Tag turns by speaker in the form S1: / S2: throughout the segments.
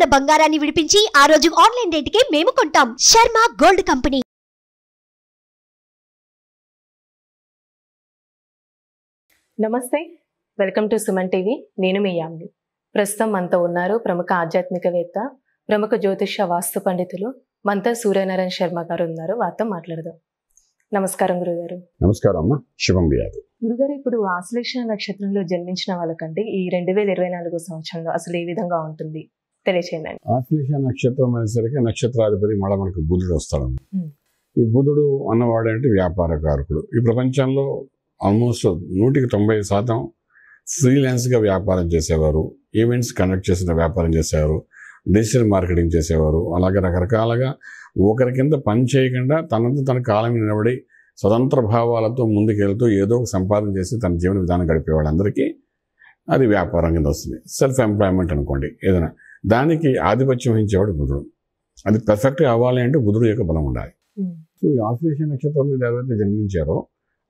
S1: గ్రాముల బంగారాన్ని విడిపించి ఆ రోజు ఆన్లైన్ రేటుకే మేము కొంటాం. Sharma gold company.
S2: నమస్తే, వెల్కమ్ టు సుమన్ టీవీ. నేను మీ యామిని. ప్రస్తుతం మనతో ఉన్నారు ప్రముఖ ఆధ్యాత్మికవేత్త, ప్రముఖ జ్యోతిష వాస్తు పండితులు మంతా సూర్యనారాయణ శర్మ గారు ఉన్నారు. వారితో మాట్లాడదాం. నమస్కారం గురుగారు.
S3: నమస్కారం అమ్మ, శుభం వ్యాధి.
S2: గురుగారు, ఇప్పుడు ఆశ్లేష నక్షత్రంలో జన్మించిన వాళ్ళకంటే ఈ 2024 సంవత్సరంలో అసలు ఏ విధంగా ఉంటుంది తెలియచేయండి.
S3: ఆశ్లేష నక్షత్రం అనేసరికి నక్షత్రాధిపతి మళ్ళీ మనకు బుధుడు వస్తాడు. ఈ బుధుడు అన్నవాడంటే వ్యాపారకారకుడు. ఈ ప్రపంచంలో ఆల్మోస్ట్ 190% ఫ్రీలాన్స్గా వ్యాపారం చేసేవారు, ఈవెంట్స్ కండక్ట్ చేసిన వ్యాపారం చేసేవారు, డిజిటల్ మార్కెటింగ్ చేసేవారు. అలాగే రకరకాలుగా ఒకరి కింద పని చేయకుండా తనంతా తన కాలం నిలబడి స్వతంత్ర భావాలతో ముందుకెళ్తూ ఏదో ఒక సంపాదన చేసి తన జీవన విధానం గడిపేవాళ్ళందరికీ అది వ్యాపారం కింద వస్తుంది. సెల్ఫ్ ఎంప్లాయ్మెంట్ అనుకోండి ఏదైనా. దానికి ఆధిపత్యం వహించేవాడు బుధుడు. అది పర్ఫెక్ట్గా అవ్వాలి అంటే బుధుడు యొక్క బలం ఉండాలి. సో ఈ ఆశ్లేష నక్షత్రం మీద ఎవరైతే జన్మించారో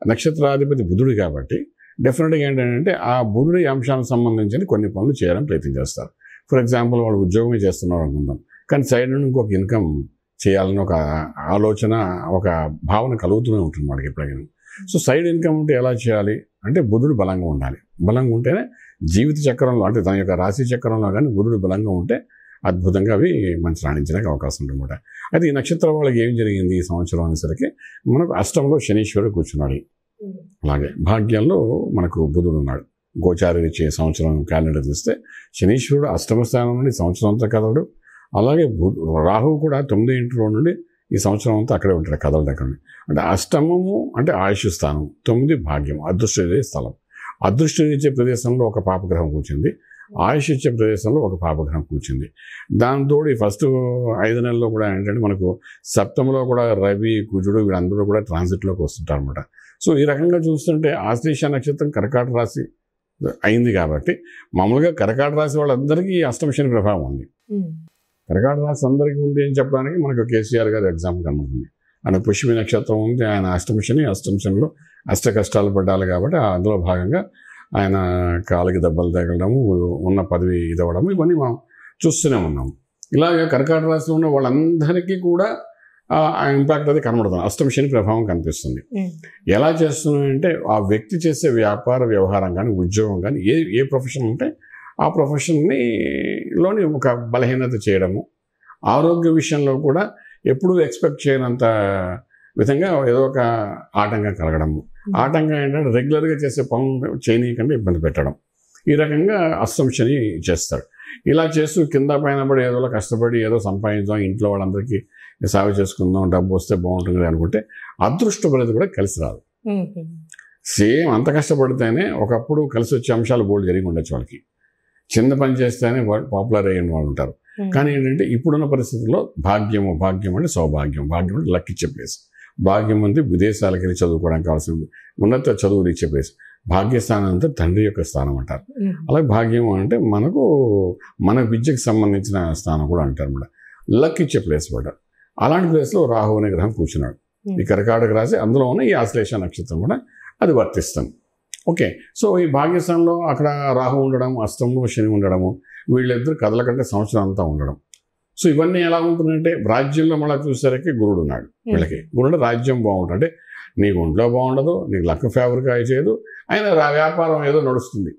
S3: నక్షత్రాధిపతి బుధుడు కాబట్టి డెఫినెట్గా ఏంటంటే ఆ బుధుడి అంశానికి సంబంధించిన కొన్ని పనులు చేయడానికి ప్రయత్నం చేస్తారు. ఫర్ ఎగ్జాంపుల్ వాళ్ళు ఉద్యోగమే చేస్తున్నారు అనుకుందాం, కానీ సైడ్ నుండి ఇంకొక ఇన్కమ్ చేయాలని ఒక ఆలోచన, ఒక భావన కలుగుతూనే ఉంటుంది వాడికి ఎప్పుడైనా. సో సైడ్ ఇన్కమ్ ఉంటే ఎలా చేయాలి అంటే బుధుడు బలంగా ఉండాలి. బలంగా ఉంటేనే జీవిత చక్రంలో అంటే తన యొక్క రాశి చక్రంలో కానీ బుధుడు బలంగా ఉంటే అద్భుతంగా అవి మంచి రాణించడానికి అవకాశం ఉంటుందన్నమాట. అయితే ఈ నక్షత్రం వాళ్ళకి ఏం జరిగింది ఈ సంవత్సరం అనేసరికి మనకు అష్టంలో శనీశ్వరుడు కూర్చున్నాడు. అలాగే భాగ్యంలో మనకు బుధుడు ఉన్నాడు. గోచారి ఇచ్చే సంవత్సరం క్యాలెండర్ తీస్తే శనీశ్వరుడు అష్టమ స్థానం నుండి సంవత్సరం అంతా కదలడు. అలాగే రాహువు కూడా 9 ఇంటిలో నుండి ఈ సంవత్సరం అంతా అక్కడే ఉంటాడు, కదలడు అక్కడ. అంటే అష్టమము అంటే ఆయుష్ స్థానం, 9 భాగ్యం, అదృష్ట స్థలం. అదృష్టం ఇచ్చే ప్రదేశంలో ఒక పాపగ్రహం కూర్చుంది, ఆయుష్ ఇచ్చే ప్రదేశంలో ఒక పాపగ్రహం కూర్చుంది. దాంతో ఈ ఫస్ట్ 5 నెలల్లో కూడా ఏంటంటే మనకు సప్తమంలో కూడా రవి, కుజుడు వీళ్ళందరూ కూడా ట్రాన్సిట్లోకి వస్తుంటారు అనమాట. సో ఈ రకంగా చూస్తుంటే ఆశ్లేష నక్షత్రం కర్కాటక రాశి అయింది కాబట్టి మామూలుగా కర్కాటక రాశి వాళ్ళందరికీ అష్టమ శని ప్రభావం ఉంది. కర్కాటక రాశి అందరికీ ఉంది అని చెప్పడానికి మనకు కేసీఆర్ గారి ఎగ్జాంపుల్ కనబడుతుంది. ఆయన పుష్యమి నక్షత్రం ఉంది, ఆయన అష్టమ శనిలో అష్ట కష్టాలు పడ్డాలి కాబట్టి అందులో భాగంగా ఆయన కాలికి దెబ్బలు తగలడము, ఉన్న పదవి ఇదవ్వడము ఇవన్నీ మనం చూస్తూనే ఉన్నాము. ఇలాగే కర్కాటక రాశిలో ఉన్న వాళ్ళందరికీ కూడా ఆ ఇంపాక్ట్ అది కనబడుతుంది, అష్టమ శని ప్రభావం కనిపిస్తుంది. ఎలా చేస్తున్నాయంటే ఆ వ్యక్తి చేసే వ్యాపార వ్యవహారం కానీ ఉద్యోగం కానీ ఏ ప్రొఫెషన్ ఉంటే ఆ ప్రొఫెషన్లోని ఒక బలహీనత చేయడము, ఆరోగ్య విషయంలో కూడా ఎప్పుడూ ఎక్స్పెక్ట్ చేయనంత విధంగా ఏదో ఒక ఆటంకం కలగడము. ఆటంకం ఏంటంటే రెగ్యులర్గా చేసే పనులు చేయనీయకుండా ఇబ్బంది పెట్టడం. ఈ రకంగా అష్టమ శని చేస్తాడు. ఇలా చేస్తూ కింద పైన పడి ఏదో కష్టపడి ఏదో సంపాదించాం, ఇంట్లో వాళ్ళందరికీ సాగు చేసుకుందాం, డబ్బు వస్తే బాగుంటుంది అనుకుంటే అదృష్ట బలది కూడా కలిసి రాదు. సేమ్ అంత కష్టపడితేనే ఒకప్పుడు కలిసి వచ్చే అంశాలు బోల్డ్ జరిగి ఉండొచ్చు వాళ్ళకి. చిన్న పని చేస్తేనే పాపులర్ అయ్యే వాళ్ళు ఉంటారు. కానీ ఏంటంటే ఇప్పుడున్న పరిస్థితుల్లో భాగ్యం అంటే సౌభాగ్యం, భాగ్యం అంటే లక్ ఇచ్చే ప్లేస్. భాగ్యం అంటే విదేశాలకు వెళ్ళి చదువుకోవడానికి కావాల్సిన ఉన్నత చదువులు ఇచ్చే ప్లేస్. భాగ్యస్థానం అంటే తండ్రి యొక్క స్థానం అంటారు. అలాగే భాగ్యం అంటే మన విద్యకు సంబంధించిన స్థానం కూడా అంటారు అన్నమాట. లక్ ఇచ్చే ప్లేస్ కూడా. అలాంటి ప్లేస్లో రాహు అనే గ్రహం కూర్చున్నాడు. ఈ కర్కాటక రాశి అందులో ఉన్న ఈ ఆశ్లేష నక్షత్రం కూడా అది వర్తిస్తుంది. ఓకే, సో ఈ భాగ్యస్థానంలో అక్కడ రాహు ఉండడం, అష్టంలో శని ఉండడము, వీళ్ళిద్దరు కదలకంటే సంవత్సరం అంతా ఉండడం. సో ఇవన్నీ ఎలా ఉంటుందంటే రాజ్యంలో మళ్ళీ చూసేసరికి గురుడు ఉన్నాడు. వీళ్ళకి గురుడు రాజ్యం బాగుంటుంది. అంటే నీకు ఒంట్లో బాగుండదు, నీకు లక్ ఫేవర్గా చేయదు, అయినా వ్యాపారం ఏదో నడుస్తుంది.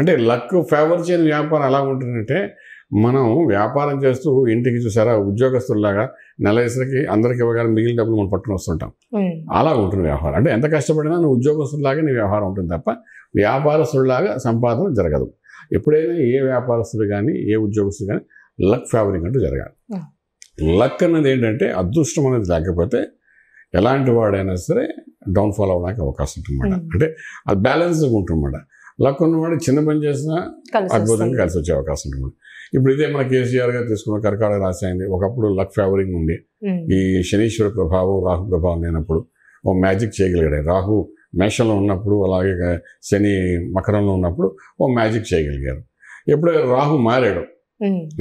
S3: అంటే లక్ ఫేవర్ చేయని వ్యాపారం ఎలా ఉంటుందంటే మనం వ్యాపారం చేస్తూ ఇంటికి చూసారా ఉద్యోగస్తుల్లాగా నెలసరికి అందరికి ఇవ్వగానే మిగిలిన డబ్బులు మనం పట్టుకుని వస్తుంటాం. అలా ఉంటుంది వ్యవహారం. అంటే ఎంత కష్టపడినా నువ్వు ఉద్యోగస్తులాగా నీ వ్యవహారం ఉంటుంది తప్ప వ్యాపారస్తుడిలాగా సంపాదన జరగదు. ఎప్పుడైనా ఏ వ్యాపారస్తుడు కానీ ఏ ఉద్యోగస్తుడు కానీ లక్ ఫేవరింగ్ అంటూ జరగాలి. లక్ అన్నది ఏంటంటే అదృష్టం అనేది లేకపోతే ఎలాంటి వాడైనా సరే డౌన్ఫాల్ అవ్వడానికి అవకాశం ఉంటుందన్నమాట. అంటే అది బ్యాలెన్స్గా ఉంటుందన్నమాట. లక్ ఉన్నవాడు చిన్న పని చేసినా అద్భుతంగా కలిసి వచ్చే అవకాశం ఉంటుంది. ఇప్పుడు ఇదే మన కేసీఆర్ గారు తీసుకున్న కర్కాటక రాశి అయింది. ఒకప్పుడు లక్ ఫేవరింగ్ ఉంది. ఈ శనీశ్వర ప్రభావం, రాహు ప్రభావం లేనప్పుడు ఓ మ్యాజిక్ చేయగలిగాడు. రాహు మేషంలో ఉన్నప్పుడు, అలాగే శని మకరంలో ఉన్నప్పుడు ఓ మ్యాజిక్ చేయగలిగారు. ఎప్పుడు రాహు మారాడు,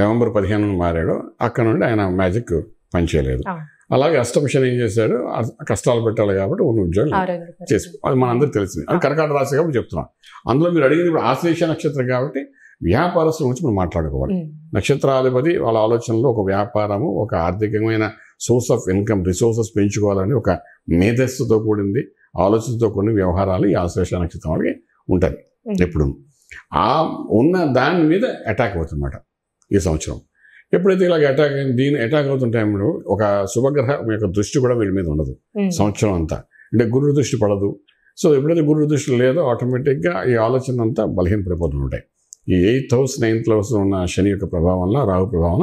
S3: నవంబర్ 15 మారాడు, అక్కడ నుండి ఆయన మ్యాజిక్ పనిచేయలేదు. అలాగే అష్టమ శని ఏం చేశాడు, కష్టాలు పెట్టాలి కాబట్టి ఉన్న ఉద్యోగం చేసి అది మనందరికీ తెలిసింది. అది కర్కాటక రాశి కాబట్టి చెప్తున్నాం. అందులో మీరు అడిగింది ఇప్పుడు ఆశ్లేష నక్షత్రం కాబట్టి వ్యాపారస్తుల గురించి మనం మాట్లాడుకోవాలి. నక్షత్రాధిపతి వాళ్ళ ఆలోచనలో ఒక వ్యాపారము, ఒక ఆర్థికమైన సోర్స్ ఆఫ్ ఇన్కమ్, రిసోర్సెస్ పెంచుకోవాలని ఒక మేధస్సుతో కూడింది, ఆలోచనతో కూడిన వ్యవహారాలు ఈ ఆశ్లేష నక్షత్రం వాళ్ళకి ఉంటుంది. ఎప్పుడు ఆ ఉన్న దాని మీద అటాక్ అవుతుందన్నమాట ఈ సంవత్సరం. ఎప్పుడైతే ఇలాగ అటాక్ అవుతుంటాయో ఒక శుభగ్రహం యొక్క దృష్టి కూడా వీళ్ళ మీద ఉండదు సంవత్సరం అంతా. అంటే గురుడు దృష్టి పడదు. సో ఎప్పుడైతే గురుడు దృష్టి లేదో ఆటోమేటిక్గా ఈ ఆలోచన అంతా బలహీనపడిపోతూ ఉంటాయి. ఈ 8th house 9th house ఉన్న శని యొక్క ప్రభావం వల్ల, రాహు ప్రభావం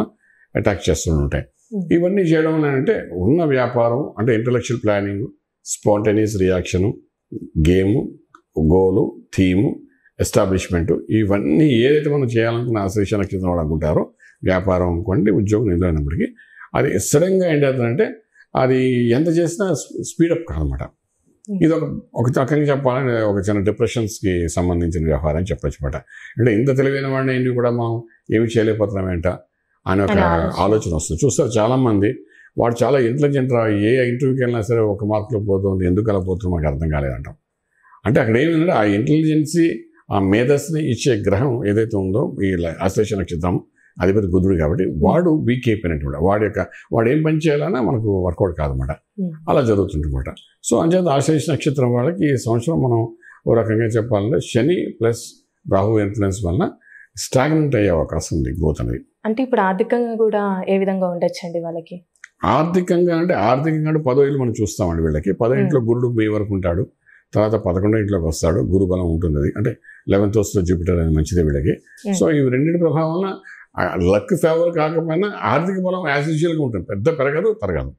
S3: అటాక్ చేస్తూ ఉంటాయి. ఇవన్నీ చేయడం వల్ల అంటే ఉన్న వ్యాపారం అంటే intellectual planning, spontaneous reaction, game, goal, theme, establishment, ఇవన్నీ ఏదైతే మనం చేయాలనుకున్న ఆశ్లేష నక్షత్రం వాళ్ళు అనుకుంటారో, వ్యాపారం అనుకోండి, ఉద్యోగం ఎదురైనప్పటికీ అది సడన్గా ఏంటంటే అది ఎంత చేసినా స్పీడప్ కాదనమాట. ఇది ఒక రకంగా చెప్పాలని ఒక చిన్న డిప్రెషన్స్కి సంబంధించిన వ్యవహారం చెప్పచ్చు అనమాట. అంటే ఇంత తెలివైన వాడిని ఏంటి కూడా మనం ఏమి చేయలేకపోతున్నామేంట అనే ఒక ఆలోచన వస్తుంది. చూస్తారు చాలామంది వాడు చాలా ఇంటెలిజెంట్ రా, ఏ ఇంటర్వ్యూకి వెళ్ళినా సరే ఒక మార్కులో పోతుంది, ఎందుకు అలా పోతుందో మాకు అర్థం కాలేదంటాం. అంటే అక్కడ ఏమిటంటే ఆ ఇంటెలిజెన్సీ, ఆ మేధస్ని ఇచ్చే గ్రహం ఏదైతే ఉందో ఈ ఆశ్లేష నక్షత్రం అధిపతి బుధుడు కాబట్టి వాడు వీక్ అయిపోయినట్టు, వాడు ఏం పని చేయాలన్నా మనకు వర్కౌట్ కాదన్నమాట. అలా జరుగుతుందన్నమాట. సో అంచేత ఆశ్లేష నక్షత్రం వాళ్ళకి ఈ సంవత్సరం మనం ఓ రకంగా చెప్పాలంటే శని ప్లస్ రాహు ఇన్ఫ్లుయెన్స్ వలన స్టాగ్నెంట్ అయ్యే అవకాశం ఉంది గ్రోత్ అనేది.
S2: అంటే ఇప్పుడు ఆర్థికంగా కూడా ఏ విధంగా ఉండొచ్చండి వాళ్ళకి?
S3: ఆర్థికంగా అంటే 10వ ఇల్లు మనం చూస్తామండి వీళ్ళకి. 10వ ఇంట్లో గురుడు మీ వరకు ఉంటాడు, తర్వాత 11వ ఇంట్లోకి వస్తాడు, గురు బలం ఉంటుంది. అది అంటే 11th house జూపిటర్ అనేది మంచిదే వీళ్ళకి. సో ఇవి రెండింటి ప్రభావం వల్ల లక్ ఫేవర్ కాకపోయినా ఆర్థిక బలం యాజ్ యూజువల్గా ఉంటుంది, పెద్ద పెరగదు తరగదు,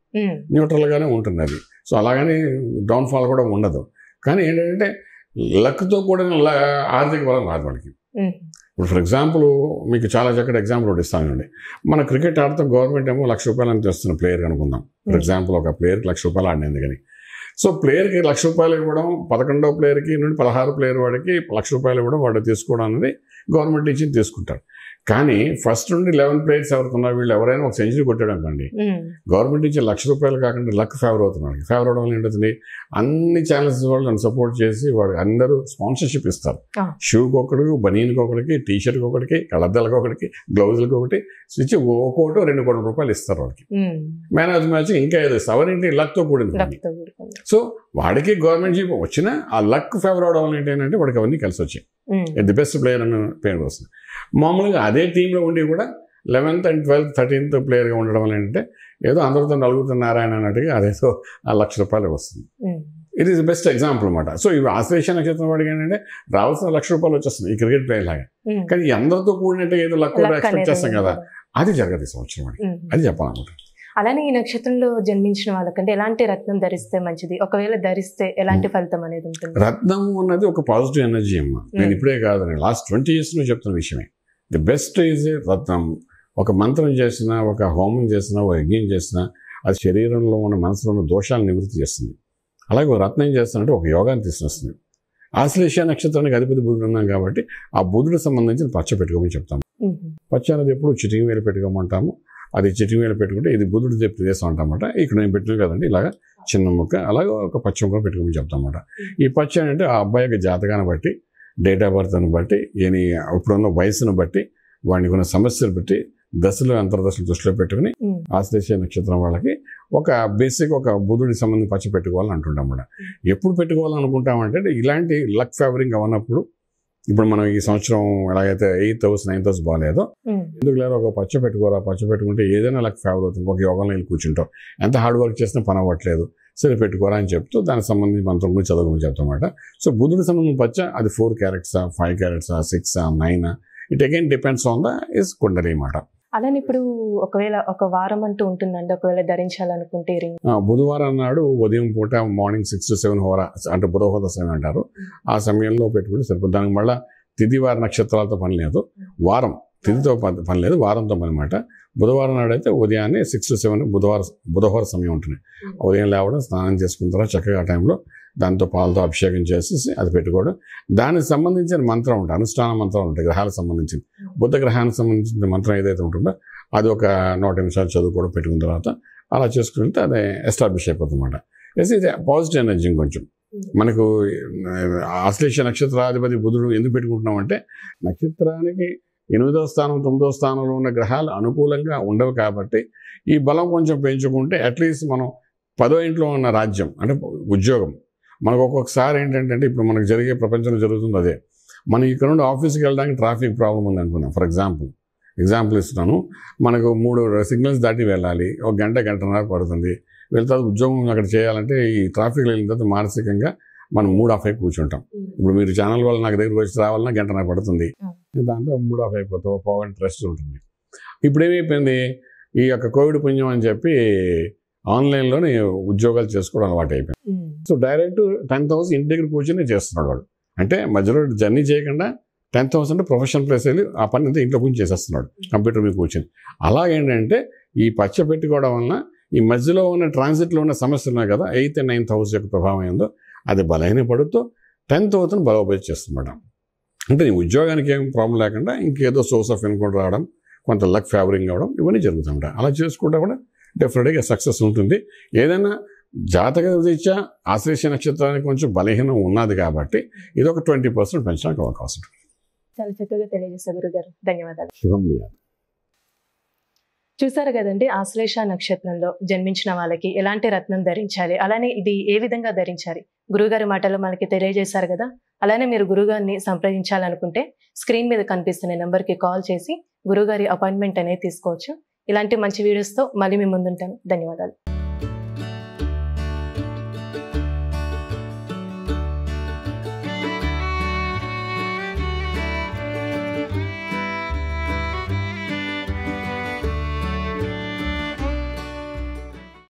S3: న్యూట్రల్గానే ఉంటుంది అది. సో అలాగని డౌన్ఫాల్ కూడా ఉండదు. కానీ ఏంటంటే లక్తో కూడిన ఆర్థిక బలం రాదు వాళ్ళకి. ఇప్పుడు ఫర్ ఎగ్జాంపుల్ మీకు చాలా చక్కటి ఎగ్జాంపుల్ ఒకటి ఇస్తానండి. మన క్రికెట్ ఆడుతూ గవర్నమెంట్ ఏమో ₹1,00,000 అని తెస్తున్న ప్లేయర్ అనుకుందాం. ఫర్ ఎగ్జాంపుల్ ఒక ప్లేయర్కి ₹1,00,000 ఆడినందుకు కానీ. సో ప్లేయర్కి ₹1,00,000 ఇవ్వడం, 11వ ప్లేయర్కి నుండి 16 ప్లేయర్ వాడికి ₹1,00,000 ఇవ్వడం, వాడు తీసుకోవడం అనేది గవర్నమెంట్ ఇచ్చి తీసుకుంటారు. కానీ ఫస్ట్ నుండి 11 ప్లేయర్స్ ఎవరుతున్నారు, వీళ్ళు ఎవరైనా ఒక సెంచరీ కొట్టాడు అనుకోండి, గవర్నమెంట్ ఇచ్చే ₹1,00,000 కాకుండా లక్ ఫేవర్ అవుతున్నారు. ఫేవర్ అవడం వల్ల ఏంటవుతుంది, అన్ని ఛానల్స్ వాళ్ళు సపోర్ట్ చేసి వాడు అందరూ స్పాన్సర్షిప్ ఇస్తారు. షూకి ఒకటికి, బనీన్కి ఒకటికి, టీషర్ట్కి ఒకటికి, కళ్ళద్దాలకు ఒకటికి, గ్లౌజులకి ఒకటి ఇచ్చి ₹1 2 కోట్ల ఇస్తారు వాళ్ళకి. మ్యాన్ ఆఫ్ ది మ్యాచ్ ఇంకా ఏదో ఎవరింటి లక్తో కూడింది. సో వాడికి గవర్నమెంట్ జీప్ వచ్చినా ఆ లక్ ఫేవర్ అవడం వల్ల ఏంటంటే వాడికి అవన్నీ కలిసి వచ్చాయి. ది బెస్ట్ ప్లేయర్ అనే పేరు వస్తుంది. మామూలుగా అదే టీంలో ఉండి కూడా 11th and 12th 13th ప్లేయర్గా ఉండడం వల్ల ఏంటంటే ఏదో అందరితో నలుగురితో నారాయణ అన్నట్టుగా అదేదో ఆ ₹1,00,000 వస్తుంది. ఇట్ ఈస్ బెస్ట్ ఎగ్జాంపుల్ అనమాట. సో ఇవి ఆశ్లేష నక్షత్రం వాడికి ఏంటంటే రావాల్సిన ₹1,00,000 వచ్చేస్తుంది ఈ క్రికెట్ ప్లేయర్ లాగా. కానీ అందరితో కూడినట్టు ఏదో లక్ ఎక్స్పెక్ట్ చేస్తాం కదా, అది జరగదు ఈ సంవత్సరం వాడికి. అది చెప్పాలన్నమాట.
S2: అలానే ఈ నక్షత్రంలో జన్మించిన వాళ్ళకంటే ఎలాంటి రత్నం ధరిస్తే మంచిది, ఒకవేళ ధరిస్తే ఎలాంటి ఫలితం అనేది ఉంటుంది?
S3: రత్నం అన్నది ఒక పాజిటివ్ ఎనర్జీ అమ్మ. నేను ఇప్పుడే కాదని లాస్ట్ 20 years నుంచి చెప్తున్న విషయమే. ది బెస్ట్ ఈజ్ ఏ రత్నం. ఒక మంత్రం చేసినా, ఒక హోమం చేసినా, ఒక యజ్ఞం చేసినా అది శరీరంలో ఉన్న మనసులో ఉన్న దోషాలను నివృత్తి చేస్తుంది. అలాగే ఒక రత్నం చేస్తానంటే ఒక యోగాన్ని తీసుకొస్తుంది. ఆశ్లేష నక్షత్రానికి అధిపతి బుధుడు ఉన్నాం కాబట్టి ఆ బుధుడికి సంబంధించిన పచ్చ పెట్టుకోమని చెప్తాము. పచ్చ అనేది ఎప్పుడు చిటికి వేలు పెట్టుకోమంటాము. అది చిటికి వేలు పెట్టుకుంటే ఇది బుధుడి ప్రదేశం అంటామన్నమాట. ఇక్కడ నేను పెట్టిన కదండి ఇలాగా చిన్న ముక్క, అలాగే ఒక పచ్చ ముక్క పెట్టుకోమని చెప్తామన్నమాట. ఈ పచ్చ అంటే ఆ అబ్బాయి యొక్క జాతకాన్ని బట్టి, డేట్ ఆఫ్ బర్త్ని బట్టి, ఇప్పుడున్న వయసును బట్టి, వాడికి ఉన్న సమస్యలు బట్టి, దశలు అంతర్దశలు దృష్టిలో పెట్టుకుని ఆశ్లేష నక్షత్రం వాళ్ళకి ఒక బేసిక్ ఒక బుధుడికి సంబంధించి పచ్చ పెట్టుకోవాలని అంటుంటాం అన్నమాట. ఎప్పుడు పెట్టుకోవాలనుకుంటామంటే ఇలాంటి లక్ ఫేవరింగ్ అవన్నప్పుడు, ఇప్పుడు మనం ఈ సంవత్సరం ఎలాగైతే 8th house 9th house బాగాలేదో, ఎందుకు లేదా ఒక పచ్చ పెట్టుకోరా, పచ్చ పెట్టుకుంటే ఏదైనా లక్ ఫేవర్ అవుతుంది. ఒక యోగంలో వెళ్ళి కూర్చుంటాం, ఎంత హార్డ్ వర్క్ చేసినా పని అవ్వట్లేదు, సరే పెట్టుకోరా అని చెప్తూ దానికి సంబంధించి మంత్రం గురించి చదవమని చెప్తామన్నమాట. సో బుధుడికి సంబంధించిన పచ్చ అది 4 carats 5 carats 6 9 it again depends on the is kundali అన్నమాట.
S2: అలానే ఇప్పుడు ఒకవేళ ఒక వారం అంటూ ఉంటుందండి, ఒకవేళ ధరించాలనుకుంటే
S3: బుధవారం నాడు ఉదయం పూట మార్నింగ్ 6 to 7 హోరా అంటే బుధహోద సమయం అంటారు, ఆ సమయంలో పెట్టుకుంటే సరిపోతుంది. దానికి మళ్ళీ తిథి వార నక్షత్రాలతో పని లేదు, వారం తిథితో పని లేదు, వారంతో పని అనమాట. బుధవారం నాడు అయితే ఉదయాన్నే 6 to 7 బుధవార సమయం ఉంటుంది. ఉదయం లేవడం, స్నానం చేసుకున్న తర్వాత చక్కగా ఆ టైంలో దాంతో పాలతో అభిషేకం చేసేసి అది పెట్టుకోవడం. దానికి సంబంధించిన మంత్రం ఉంటుంది, అనుష్ఠాన మంత్రం ఉంటుంది, గ్రహాలకు సంబంధించింది. బుధ గ్రహానికి సంబంధించిన మంత్రం ఏదైతే ఉంటుందో అది ఒక 100 నిమిషాలు చదువుకోవడం, పెట్టుకున్న తర్వాత అలా చేసుకుంటే అది ఎస్టాబ్లిష్ అయిపోతుంది అనమాట. ఇది పాజిటివ్ ఎనర్జీ. కొంచెం మనకు ఆశ్లేష నక్షత్రాధిపతి బుధుడు ఎందుకు పెట్టుకుంటున్నాం అంటే నక్షత్రానికి 8వ స్థానం 9వ స్థానంలో ఉన్న గ్రహాలు అనుకూలంగా ఉండవు కాబట్టి ఈ బలం కొంచెం పెంచుకుంటే అట్లీస్ట్ మనం 10వ ఇంట్లో ఉన్న రాజ్యం అంటే ఉద్యోగం మనకు ఒక్కొక్కసారి ఏంటంటే ఇప్పుడు మనకు జరిగే ప్రపంచంలో జరుగుతుంది అదే. మనం ఇక్కడ నుండి ఆఫీస్కి వెళ్ళడానికి ట్రాఫిక్ ప్రాబ్లం ఉంది అనుకున్నాం. ఫర్ ఎగ్జాంపుల్ ఇస్తున్నాను. మనకు 3 సిగ్నల్స్ దాటి వెళ్ళాలి, 1 గంట గంటన్నర పడుతుంది. వెళ్తే ఉద్యోగం అక్కడ చేయాలంటే ఈ ట్రాఫిక్లో వెళ్ళిన తర్వాత మానసికంగా మనం మూడ్ ఆఫ్ అయి కూర్చుంటాం. ఇప్పుడు మీరు ఛానల్ వల్ల నాకు దగ్గరికి వచ్చి రావాలన్నా గంటన్నర పడుతుంది, దాంతో మూడ్ ఆఫ్ అయిపోతావు, పోవాలని ట్రెస్ట్ ఉంటుంది. ఇప్పుడు ఏమైపోయింది, ఈ యొక్క కోవిడ్ పుణ్యం అని చెప్పి ఆన్లైన్లోనే ఉద్యోగాలు చేసుకోవడం అలవాటు అయిపోయింది. సో డైరెక్ట్ 10,000 ఇంటి దగ్గర కూర్చొని చేస్తున్నాడు వాడు. అంటే మధ్యలో జర్నీ చేయకుండా 10,000 ప్రొఫెషనల్ ప్లేస్ వెళ్ళి ఆ పని అంతా ఇంట్లో కూర్చొని చేసేస్తున్నాడు కంప్యూటర్ మీద కూర్చొని. అలాగేంటంటే ఈ పచ్చ పెట్టుకోవడం వలన ఈ మధ్యలో ఉన్న ట్రాన్సిట్లో ఉన్న సమస్యలు ఉన్నాయి కదా, 8,000 and 9,000 యొక్క ప్రభావం ఏందో అది బలహీనపడుతూ 10,000 బలోపేతం చేస్తున్నాడు. అంటే నీ ఉద్యోగానికి ఏం ప్రాబ్లం లేకుండా ఇంకేదో సోర్స్ ఆఫ్ ఇన్కమ్ రావడం, కొంత లక్ ఫేవరింగ్ అవ్వడం, ఇవన్నీ జరుగుతుంటాయి. అలా చేసుకుంటే కూడా డెఫినెట్గా సక్సెస్ ఉంటుంది. ఏదైనా జాతక రీత్యా ఆశ్లేష నక్షత్రానికి కొంచెం బలహీనం ఉన్నది కాబట్టి ఇది ఒక 20% పెంచడానికి అవకాశం ఉంటుంది.
S2: చాలా చక్కగా తెలియజేశారు గురుగారు, ధన్యవాదాలు.
S3: శుభం.
S2: చూసారు కదండి, ఆశ్లేష నక్షత్రంలో జన్మించిన వాళ్ళకి ఎలాంటి రత్నం ధరించాలి, అలానే ఇది ఏ విధంగా ధరించాలి గురుగారి మాటలు మనకి తెలియజేశారు కదా. అలానే మీరు గురుగారిని సంప్రదించాలనుకుంటే స్క్రీన్ మీద కనిపిస్తున్న నెంబర్కి కాల్ చేసి గురుగారి అపాయింట్మెంట్ అనేది తీసుకోవచ్చు. ఇలాంటి మంచి వీడియోస్తో మళ్ళీ మీ ముందుంటాను. ధన్యవాదాలు.